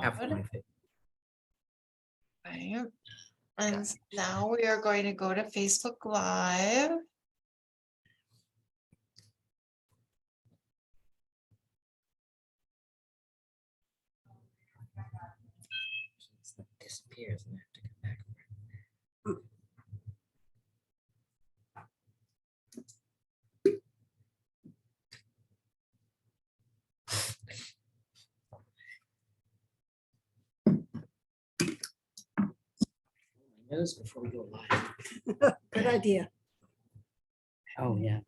after my face. Right. And now we are going to go to Facebook Live. Disappears and I have to come back. Nose before we go live. Good idea. Oh, yeah.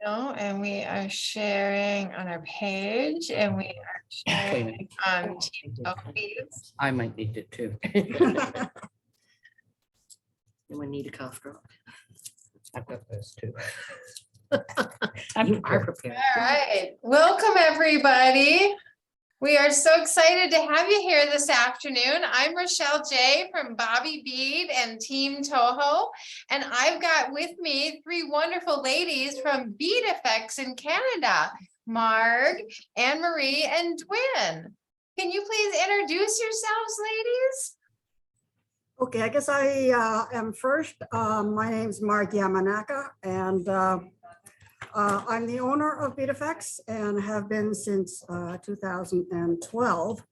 No, and we are sharing on our page, and we are sharing on TikTok. I might need it too. Anyone need a cough drop? I've got those too. You are prepared. All right, welcome everybody. We are so excited to have you here this afternoon. I'm Rochelle J from Bobby Bead and Team Toho, and I've got with me three wonderful ladies from BeadFX in Canada, Marg, Anne-Marie, and Dwynn. Can you please introduce yourselves, ladies? Okay, I guess I am first. My name is Marg Yamanaka, and I'm the owner of BeadFX and have been since 2012.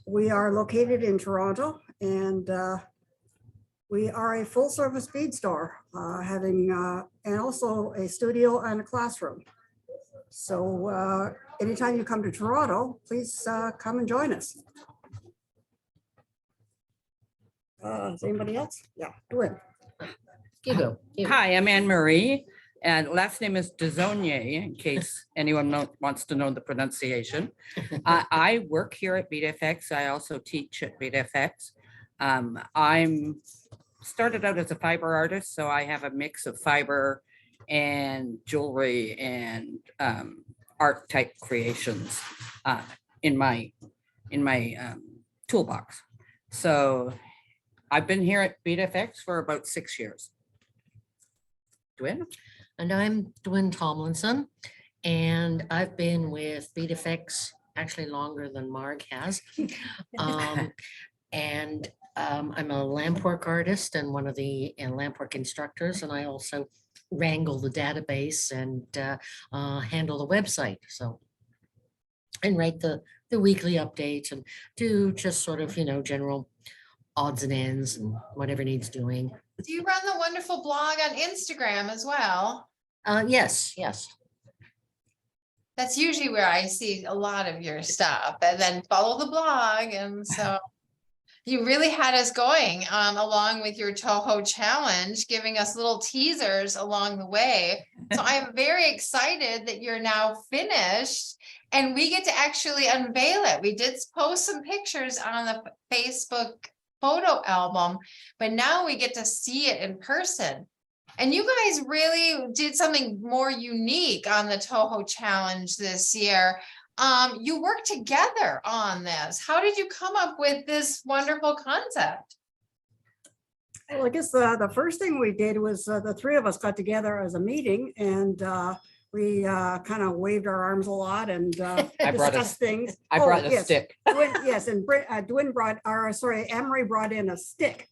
We are located in Toronto, and we are a full-service bead store, having and also a studio and a classroom. So anytime you come to Toronto, please come and join us. Is anybody else? Yeah, Dwynn. You go. Hi, I'm Anne-Marie, and last name is Desaulniers, in case anyone wants to know the pronunciation. I work here at BeadFX. I also teach at BeadFX. I'm started out as a fiber artist, so I have a mix of fiber and jewelry and art type creations in my toolbox. So I've been here at BeadFX for about 6 years. Dwynn? And I'm Dwynn Tomlinson, and I've been with BeadFX actually longer than Marg has. And I'm a lampwork artist and one of the lampwork instructors, and I also wrangle the database and handle the website. So, and write the weekly updates and do just sort of, general odds and ends and whatever needs doing. Do you run the wonderful blog on Instagram as well? Yes. That's usually where I see a lot of your stuff, and then follow the blog. And so you really had us going along with your Toho challenge, giving us little teasers along the way. So I'm very excited that you're now finished and we get to actually unveil it. We did post some pictures on the Facebook photo album, but now we get to see it in person. And you guys really did something more unique on the Toho challenge this year. You worked together on this. How did you come up with this wonderful concept? Well, I guess the first thing we did was the three of us got together as a meeting, and we kind of waved our arms a lot and discussed things. I brought a yes. stick. Yes, and Dwynn brought, or sorry, Anne-Marie brought in a stick,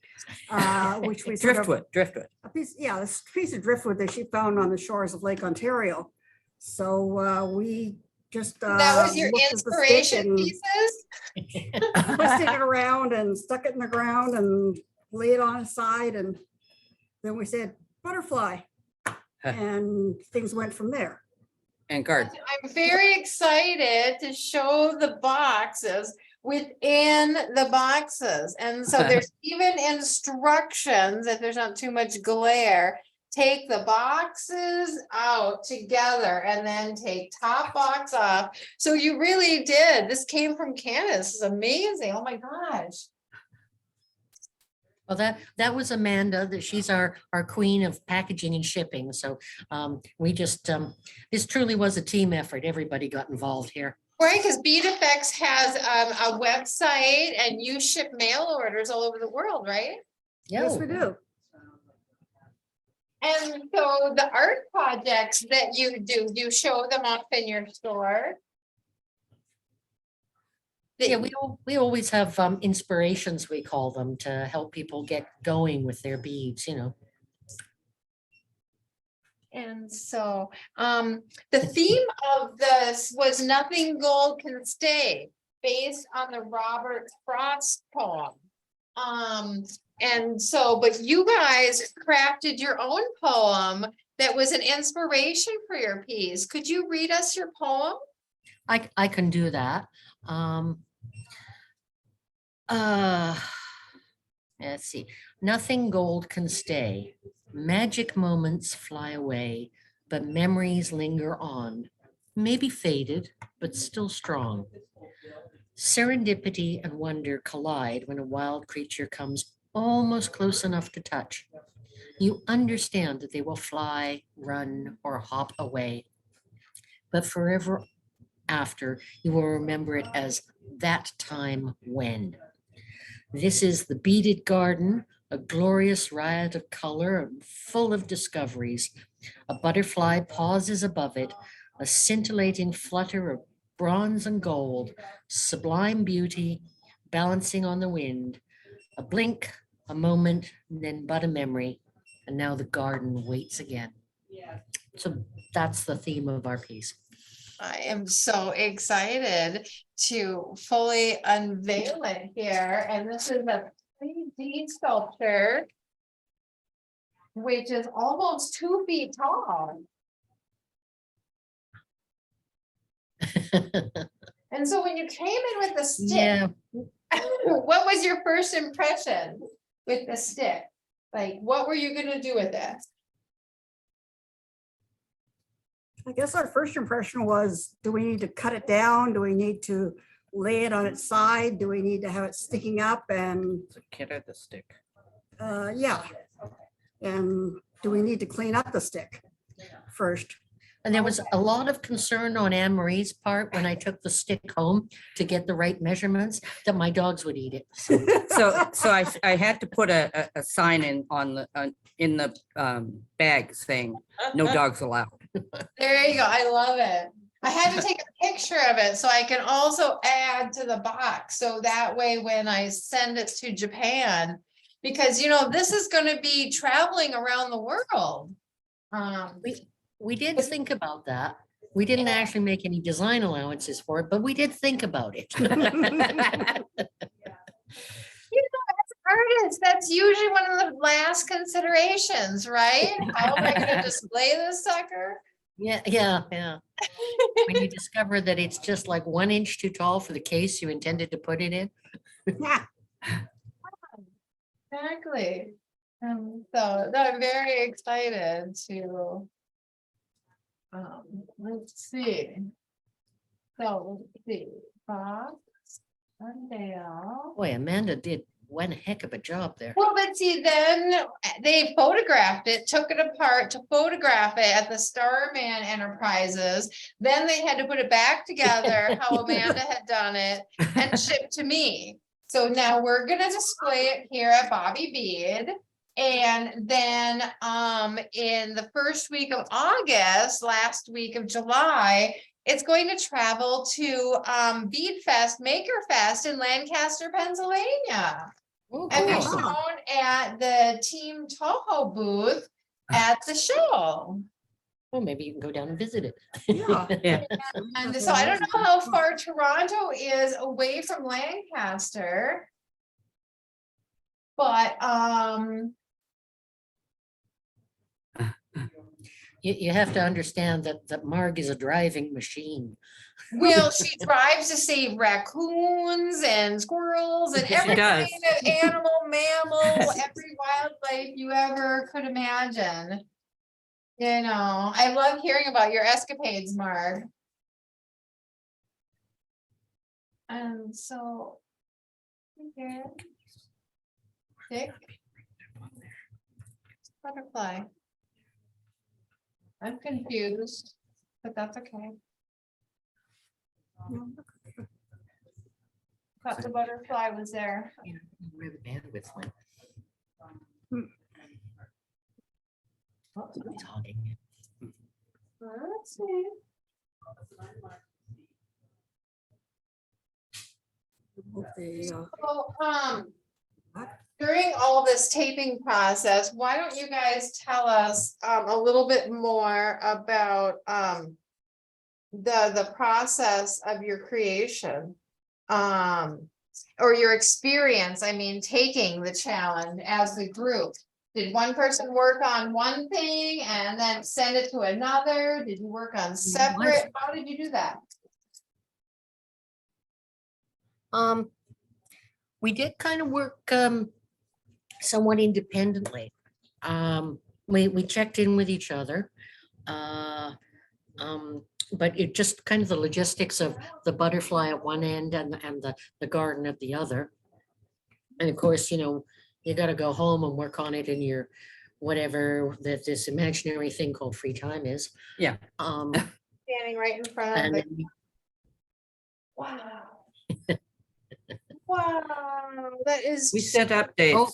which we sort of, Driftwood. a piece, yeah, this piece of driftwood that she found on the shores of Lake Ontario. So we just That was your inspiration pieces? twisted it around and stuck it in the ground and lay it on its side, and then we said butterfly, and things went from there. And guard. I'm very excited to show the boxes within the boxes. And so there's even instructions, if there's not too much glare, take the boxes out together and then take top box off. So you really did. This came from Canada. This is amazing. Oh my gosh. Well, that was Amanda, that she's our queen of packaging and shipping. So we just, this truly was a team effort. Everybody got involved here. Right, because BeadFX has a website and you ship mail orders all over the world, right? Yes, we do. And so the art projects that you do, you show them off in your store. Yeah, we always have inspirations, we call them, to help people get going with their beads, you know. And so, the theme of this was Nothing Gold Can Stay, based on the Robert Frost poem. And so, but you guys crafted your own poem that was an inspiration for your piece. Could you read us your poem? I can do that. Let's see. Nothing gold can stay. Magic moments fly away, but memories linger on. Maybe faded, but still strong. Serendipity and wonder collide when a wild creature comes almost close enough to touch. You understand that they will fly, run, or hop away. But forever after, you will remember it as that time when. This is the beaded garden, a glorious riot of color, full of discoveries. A butterfly pauses above it, a scintillating flutter of bronze and gold, sublime beauty, balancing on the wind. A blink, a moment, then but a memory, and now the garden waits again. So that's the theme of our piece. I am so excited to fully unveil it here. And this is a 3D sculpture, which is almost 2 feet tall. And so when you came in with the stick, Yeah, what was your first impression with the stick? Like, what were you gonna do with it? I guess our first impression was, do we need to cut it down? Do we need to lay it on its side? Do we need to have it sticking up? And It's a kid at the stick. yeah. And do we need to clean up the stick first? and there was a lot of concern on Anne-Marie's part when I took the stick home to get the right measurements, that my dogs would eat it. So I had to put a sign in the bag saying, no dogs allowed. There you go. I love it. I had to take a picture of it so I can also add to the box. So that way, when I send it to Japan, because you know, this is going to be traveling around the world. We did think about that. We didn't actually make any design allowances for it, but we did think about it. Artists, that's usually one of the last considerations, right? How am I going to display this sucker? Yeah. When you discover that it's just like 1 inch too tall for the case you intended to put it in. Exactly. So I'm very excited to, let's see. So let's see, box, unveil. Boy, Amanda did one heck of a job there. Well, but see, then they photographed it, took it apart to photograph it at the Starman Enterprises. Then they had to put it back together, how Amanda had done it, and ship to me. So now we're gonna display it here at Bobby Bead. And then in the first week of August, last week of July, it's going to travel to BeadFest, Maker Fest in Lancaster, Pennsylvania. Oh, And be cool. shown at the Team Toho booth at the show. Well, maybe you can go down and visit it. Yeah. And so I don't know how far Toronto is away from Lancaster. But You have to understand that Marg is a driving machine. well, she drives to save raccoons and squirrels and She every does. kind of animal, mammal, every wildlife you ever could imagine. You know, I love hearing about your escapades, Marg. And so, here, stick, butterfly. I'm confused, but that's okay. Thought the butterfly was there. Where the bandwidth went. I'm talking. Let's see. Move the, So, during all this taping process, why don't you guys tell us a little bit more about the process of your creation? Or your experience, I mean, taking the challenge as the group. Did one person work on one thing and then send it to another? Did you work on separate? How did you do that? We did kind of work somewhat independently. We checked in with each other. But it just kind of the logistics of the butterfly at one end and the garden at the other. And of course, you know, you got to go home and work on it in your whatever that this imaginary thing called free time is. Yeah. Standing right in front of And it. then Wow. Wow, that is. We sent updates.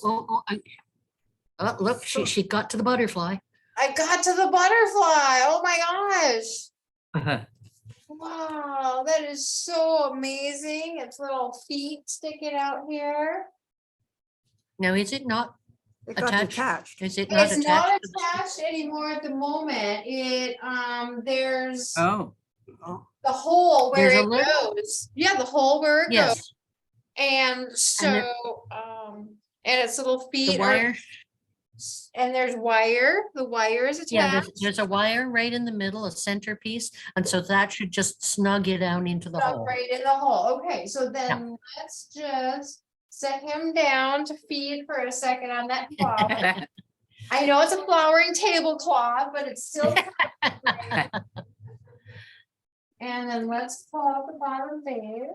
oh, look, she got to the butterfly. I got to the butterfly. Oh my gosh. Wow, that is so amazing. Its little feet sticking out here. Now, is it not it got attached? detached. Is it not It's attached? not to the- attached anymore at the moment. It there's Oh, the hole where There's a it little- goes. Yeah, the hole where it goes. Yes, And so and its little feet the wire. and there's wire. The wire is Yeah, attached. there's a wire right in the middle, a centerpiece, and so that should just snug it down into the Stuck hole. right in the hole. Okay, so then let's just set him down to feed for a second on that cloth. I know it's a flowering tablecloth, but it's still. And then let's pull out the bottom base.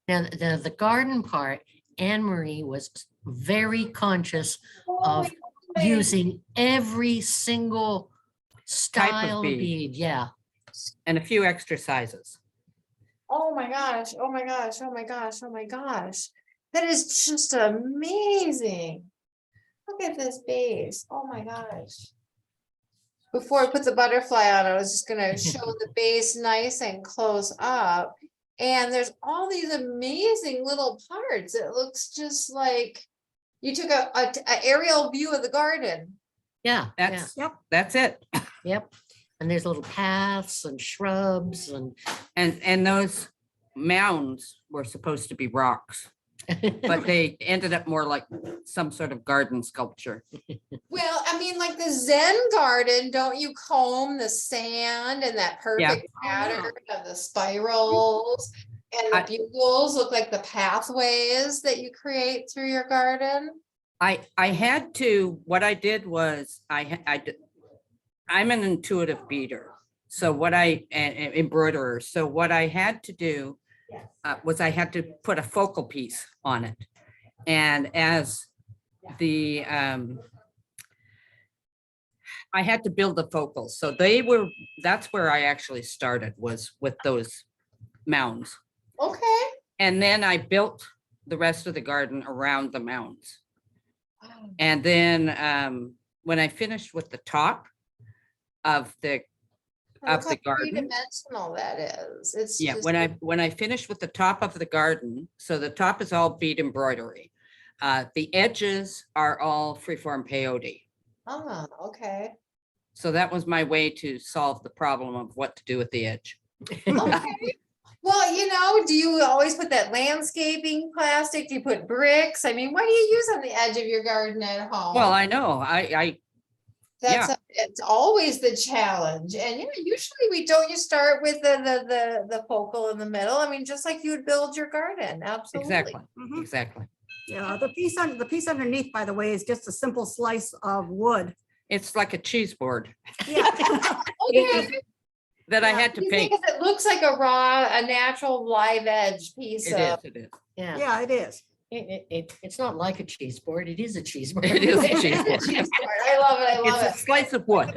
Now, the garden part, Anne-Marie was very conscious of using every single style of bead. bead. Yeah. and a few extra sizes. Oh my gosh, oh my gosh, oh my gosh, oh my gosh. That is just amazing. Look at this base. Oh my gosh. Before I put the butterfly on, I was just gonna show the base nice and close up. And there's all these amazing little parts. It looks just like you took a aerial view of the garden. Yeah. That's it. Yep. And there's little paths and shrubs and And those mounds were supposed to be rocks, but they ended up more like some sort of garden sculpture. Well, I mean, like the Zen garden, don't you comb the sand and that perfect pattern of the spirals? And the bugles look like the pathways that you create through your garden. I had to, what I did was I'm an intuitive beader. So and embroiderer. So what I had to do was I had to put a focal piece on it. And as the, I had to build the focals. So that's where I actually started, was with those mounds. Okay. And then I built the rest of the garden around the mounds. Wow. And then when I finished with the top of the Look how garden, three-dimensional that is. It's yeah, just when I finished with the top of the garden, so the top is all bead embroidery. The edges are all freeform peyote. oh, okay. So that was my way to solve the problem of what to do with the edge. Okay. Well, you know, do you always put that landscaping plastic? Do you put bricks? I mean, what do you use on the edge of your garden at home? Well, I know, It's always the challenge. And you know, usually you start with the focal in the middle. I mean, just like you would build your garden. Absolutely. exactly, Mhm. exactly. Yeah, the piece underneath, by the way, is just a simple slice of wood. It's like a cheese board Yeah. Okay. that I had to paint. Because it looks like a natural live edge piece of. It is. yeah. Yeah, it is. It's not like a cheese board. It is a cheese board. It is a cheese board. I love it. I love It's it. a slice of wood. On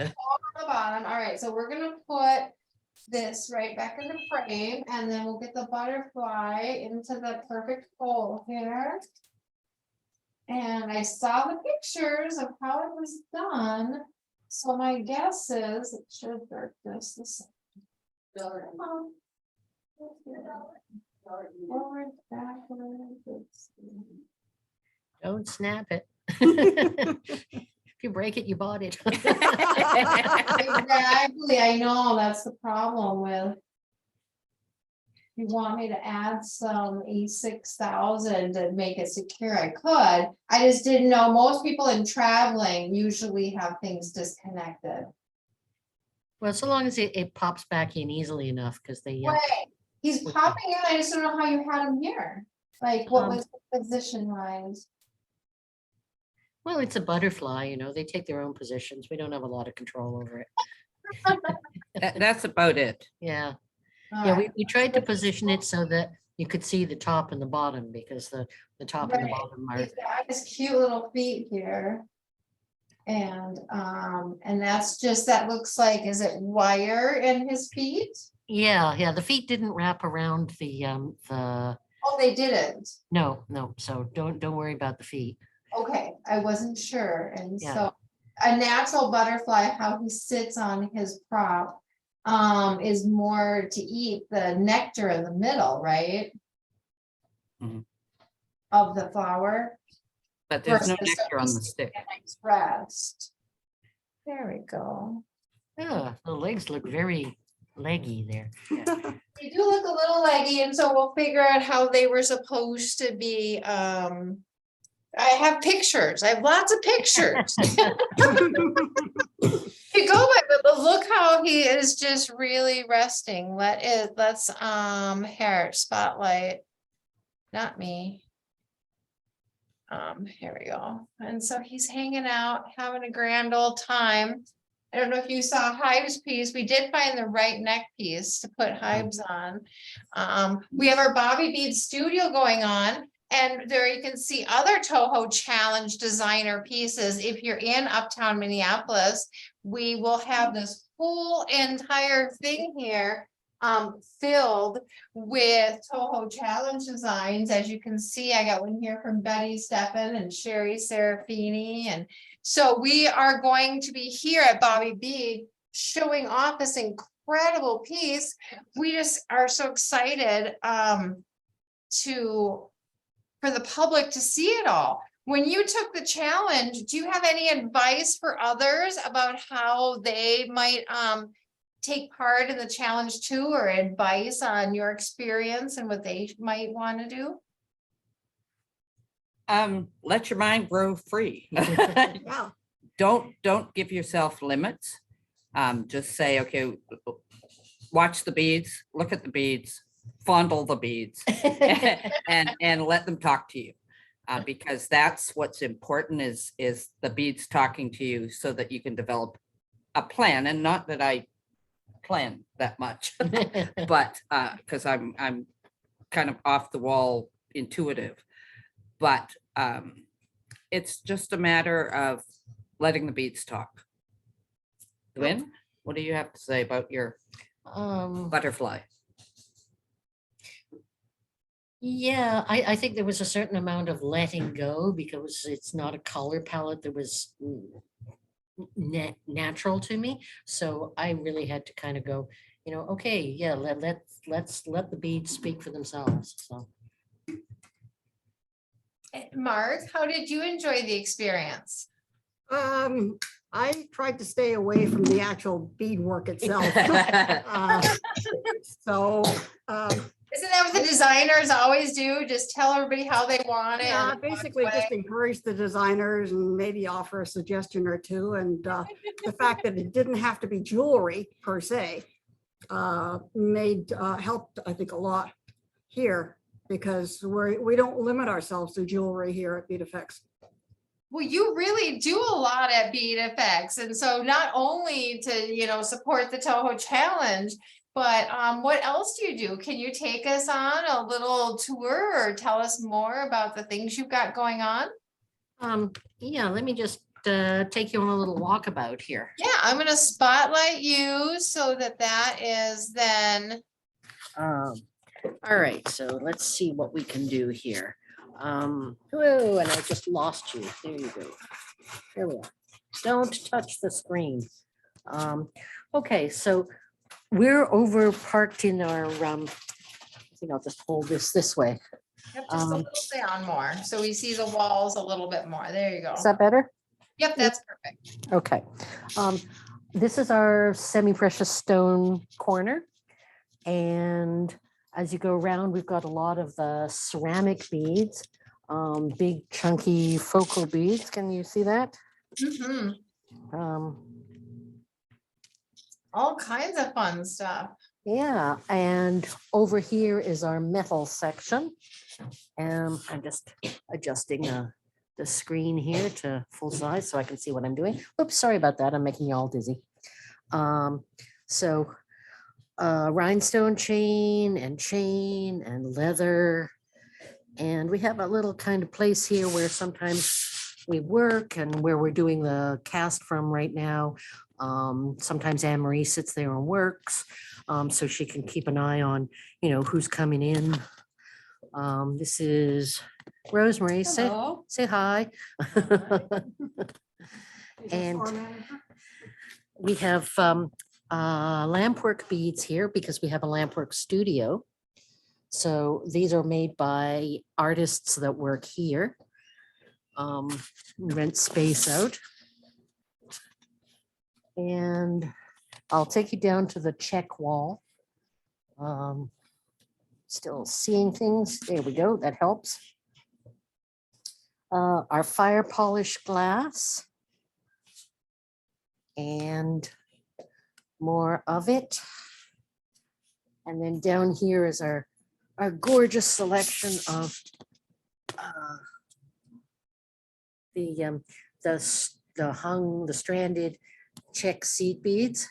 the bottom. All right, so we're gonna put this right back in the frame, and then we'll get the butterfly into the perfect hole here. And I saw the pictures of how it was done, so my guess is it should work just the same. Come on. Forward, backward. Don't snap it. If you break it, you bought it. Exactly, I know, that's the problem with. You want me to add some E6000 to make it secure, I could. I just didn't know, most people in traveling usually have things disconnected. Well, so long as it pops back in easily enough, because they, Right, he's Okay. popping in, I just don't know how you had him here. Like, what Um, was the position wise? well, it's a butterfly, you know, they take their own positions. We don't have a lot of control over it. That's about it. Yeah, yeah, Alright, we tried to position it so that you could see the top and the bottom, because the top and the Right. bottom are, he's got his cute little feet here. And that's just, that looks like, is it wire in his feet? yeah, the feet didn't wrap around the, Oh, they didn't. no, so don't worry about the feet. Okay, I wasn't sure, and Yeah. so a natural butterfly, how he sits on his prop, is more to eat the nectar in the middle, right? Mhm. Of the flower. But there's no versus nectar on the just stick. a nice rest. There we go. Yeah, the legs look very leggy there. They do look a little leggy, and so we'll figure out how they were supposed to be. I have pictures. I have lots of pictures. You go by, but look how he is just really resting. Let's hair spotlight. Not me. Here we go. And so he's hanging out, having a grand old time. I don't know if you saw Hive's piece. We did find the right neck piece to put Hives on. We have our Bobby Bead studio going on. And there you can see other Toho challenge designer pieces. If you're in Uptown Minneapolis, we will have this whole entire thing here filled with Toho challenge designs. As you can see, I got one here from Betty Steffen and Sherry Serafini. And so we are going to be here at Bobby Bead showing off this incredible piece. We just are so excited for the public to see it all. When you took the challenge, do you have any advice for others about how they might take part in the challenge too, or advice on your experience and what they might want to do? Let your mind grow free. Yeah. Don't give yourself limits. Just say, okay, watch the beads, look at the beads, fondle the beads, and let them talk to you. Because that's what's important is the beads talking to you so that you can develop a plan. And not that I plan that much, but because I'm kind of off the wall intuitive, but it's just a matter of letting the beads talk. Gwen, what do you have to say about your butterfly? Yeah, I think there was a certain amount of letting go, because it's not a color palette that was natural to me. So I really had to kind of go, you know, okay, yeah, let's let the beads speak for themselves. So Marg, how did you enjoy the experience? I tried to stay away from the actual beadwork itself. So Isn't that what the designers always do? Just tell everybody how they want it. yeah, and walk basically away? just encourage the designers and maybe offer a suggestion or two. And the fact that it didn't have to be jewelry per se helped, I think, a lot here, because we don't limit ourselves to jewelry here at BeadFX. Well, you really do a lot at BeadFX, and so not only to support the Toho challenge, but what else do you do? Can you take us on a little tour or tell us more about the things you've got going on? yeah, let me just take you on a little walkabout here. Yeah, I'm going to spotlight you so that is then. All right, so let's see what we can do here. Whoa, and I just lost you. There you go. There we are. Don't touch the screen. Okay, so we're over parked in our, I think I'll just hold this way. Yep, just a Um, little down more, so we see the walls a little bit more. There you go. Is that better? Yep, that's perfect. Okay. This is our semi-precious stone corner. And as you go around, we've got a lot of the ceramic beads, big chunky focal beads. Can you see that? Mhm. Um, All kinds of fun stuff. Yeah, and over here is our metal section. And I'm just adjusting the screen here to full size so I can see what I'm doing. Oops, sorry about that. I'm making you all dizzy. So rhinestone chain and leather. And we have a little kind of place here where sometimes we work and where we're doing the cast from right now. Sometimes Anne-Marie sits there and works, so she can keep an eye on, who's coming in. This is Rosemary. Hello. Say hi. Is that And floor manager? we have lampwork beads here because we have a lampwork studio. So these are made by artists that work here. Rent space out. And I'll take you down to the check wall. Still seeing things. There we go. That helps. Our fire polished glass. And more of it. And then down here is our gorgeous selection of the stranded check seed beads,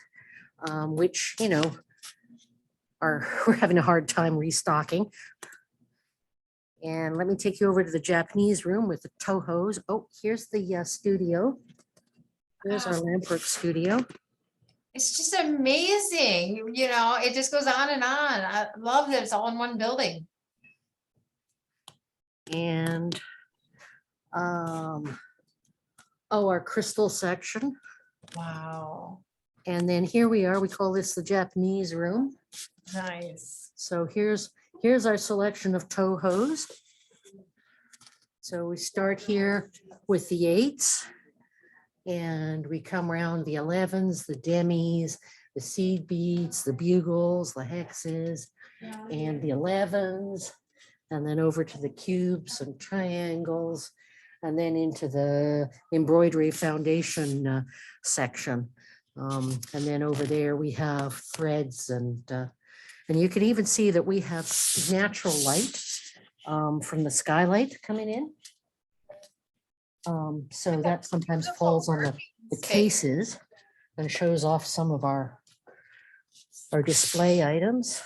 which, we're having a hard time restocking. And let me take you over to the Japanese room with the Tohos. Oh, here's the studio. Here's our lampwork studio. It's just amazing, it just goes on and on. I love that it's all in one building. And our crystal section. Wow, And then here we are, we call this the Japanese room. nice. So here's our selection of Tohos. So we start here with the 8s and we come around the 11s, the demis, the seed beads, the bugles, the hexes, and the 11s, and then over to the cubes and triangles, and then into the embroidery foundation section. And then over there we have threads and you can even see that we have natural light from the skylight coming in. So that sometimes falls on the cases and shows off some of our display items.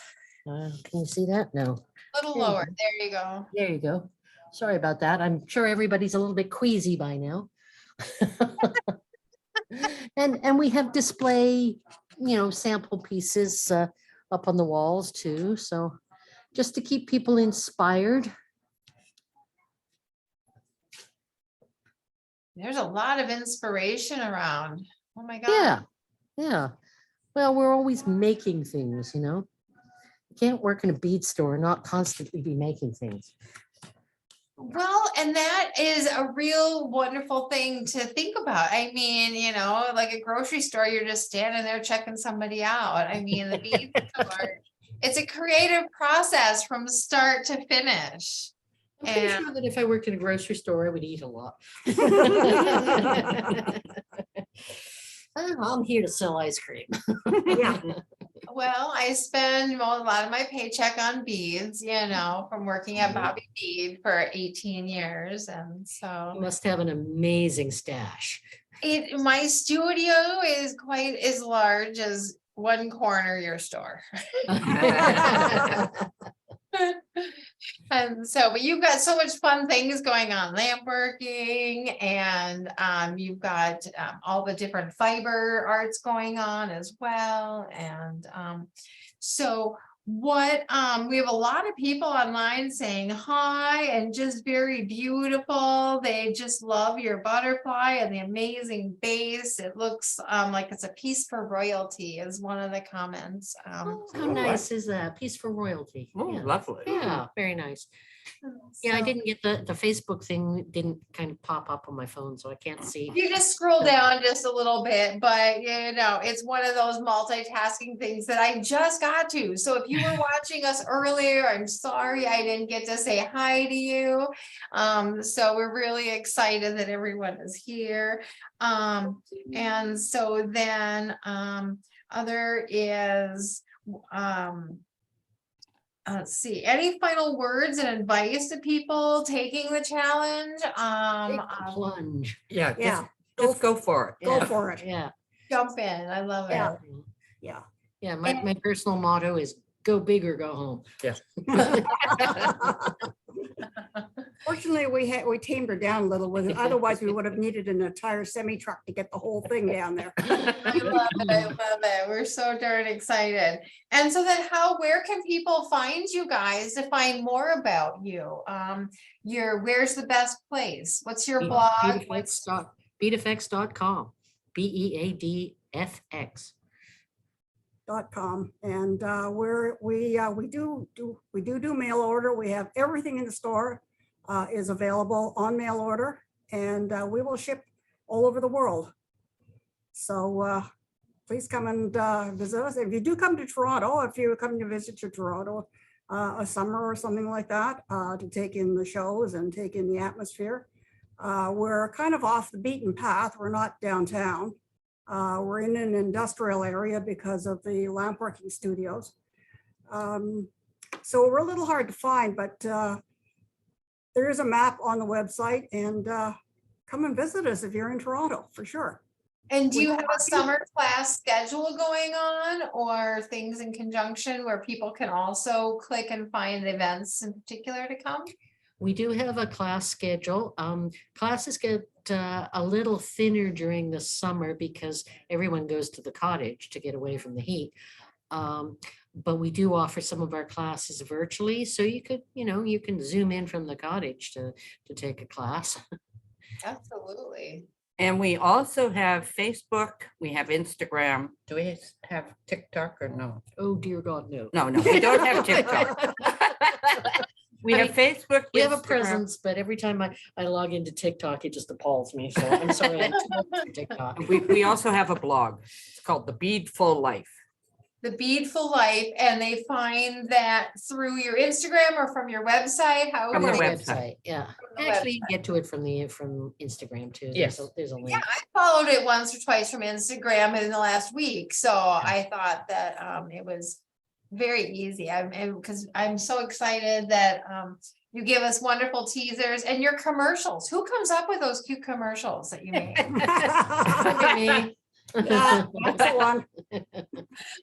Can you see that? No. A little There you lower, go. there you go. There you go. Sorry about that. I'm sure everybody's a little bit queasy by now. And we have display, sample pieces up on the walls too. So just to keep people inspired. There's a lot of inspiration around. Oh my God. Yeah. Yeah. Well, we're always making things, You can't work in a bead store and not constantly be making things. Well, and that is a real wonderful thing to think about. I mean, like a grocery store, you're just standing there checking somebody out. I mean, the bead store, it's a creative process from start to finish. I'm pretty And sure that if I worked in a grocery store, I would eat a lot. I'm here to sell ice cream. Yeah. well, I spend a lot of my paycheck on beads, from working at Bobby Bead for 18 years. And You so must have an amazing stash. my studio is quite as large as one corner of your store. And so, but you've got so much fun things going on, lamp working, and you've got all the different fiber arts going on as well. And so what we have a lot of people online saying hi and just very beautiful. They just love your butterfly and the amazing base. It looks like it's a piece for royalty is one of the comments. Oh, how nice is that? Piece for royalty. Oh, Yeah. lovely. Yeah, very nice. Yeah, I So- didn't get the Facebook thing, didn't kind of pop up on my phone, so I can't see. You just scroll down just a little bit, but you know, it's one of those multitasking things that I just got to. So if you were watching us earlier, I'm sorry I didn't get to say hi to you. So we're really excited that everyone is here. And so then, other is, let's see, any final words and advice to people taking the challenge? Take the plunge. Yeah, Yeah, just go for it. go Yeah, for it. Yeah, Jump in, I love it. Yeah. Yeah. yeah, my personal motto is go big or go home. Fortunately, we tamed her down a little with it. Otherwise, we would have needed an entire semi truck to get the whole thing down there. I love it, I love it. We're so darn excited. And so then where can people find you guys to find more about you? Where's the best place? What's your blog? Beadfx.com, BEADFX. .com, and we do mail order. We have everything in the store is available on mail order, and we will ship all over the world. So please come and visit us. If you do come to Toronto, if you're coming to visit to Toronto a summer or something like that, to take in the shows and take in the atmosphere, we're kind of off the beaten path. We're not downtown. We're in an industrial area because of the lamp working studios. So we're a little hard to find, but there is a map on the website, and come and visit us if you're in Toronto, for sure. And do you have a summer class schedule going on, or things in conjunction where people can also click and find events in particular to come? We do have a class schedule. Classes get a little thinner during the summer because everyone goes to the cottage to get away from the heat. But we do offer some of our classes virtually, so you can zoom in from the cottage to take a class. Absolutely. And we also have Facebook, we have Instagram. Do we have TikTok or no? Oh, dear God, no. No, we don't have TikTok. We have Facebook. We have a Instagram. presence, but every time I log into TikTok, it just appalls me. So I'm sorry. I'm too old for TikTok. We also have a blog. It's called The Beadful Life. The Beadful Life, and they find that through your Instagram or from your website? How From would the they- website. Yeah. the Actually, you get to it from Instagram too. Yes. There's a link. Yeah, I followed it once or twice from Instagram in the last week, so I thought that it was very easy. Because I'm so excited that you give us wonderful teasers and your commercials. Who comes up with those cute commercials that you make? Look at me. Yeah, that's the one.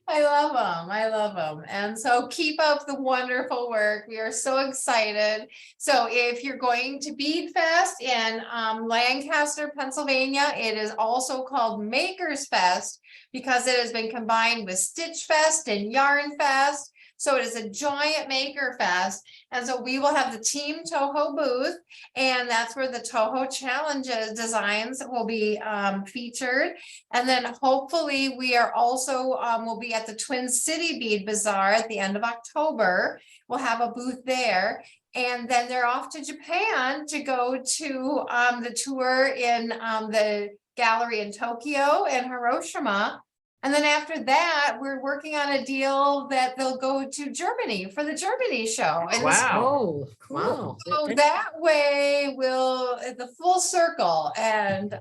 I love them. I love them. And so keep up the wonderful work. We are so excited. So if you're going to Bead Fest in Lancaster, Pennsylvania, it is also called Makers Fest because it has been combined with Stitch Fest and Yarn Fest. So it is a giant maker fest. And so we will have the Team Toho booth, and that's where the Toho challenges designs will be featured. And then hopefully we are also will be at the Twin City Bead Bazaar at the end of October. We'll have a booth there. And then they're off to Japan to go to the tour in the gallery in Tokyo and Hiroshima. And then after that, we're working on a deal that they'll go to Germany for the Germany show. And Wow. Oh, wow. so that way we'll the full circle. And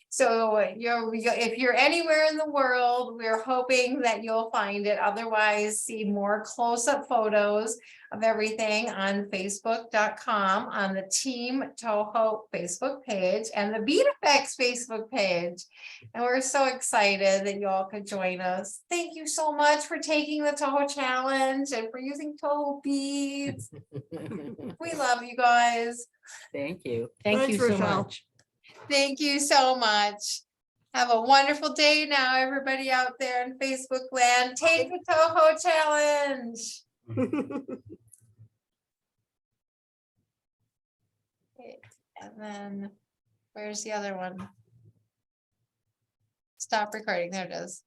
so if you're anywhere in the world, we're hoping that you'll find it. Otherwise, see more close-up photos of everything on Facebook.com, on the Team Toho Facebook page and the BeadFX Facebook page. And we're so excited that you all could join us. Thank you so much for taking the Toho challenge and for using Toho beads. We love you guys. Thank you. Thank Thanks, you so Rochelle. much. Thank you so much. Have a wonderful day now, everybody out there in Facebook land. Take the Toho challenge. Okay, and then where's the other one? Stop recording. There it is.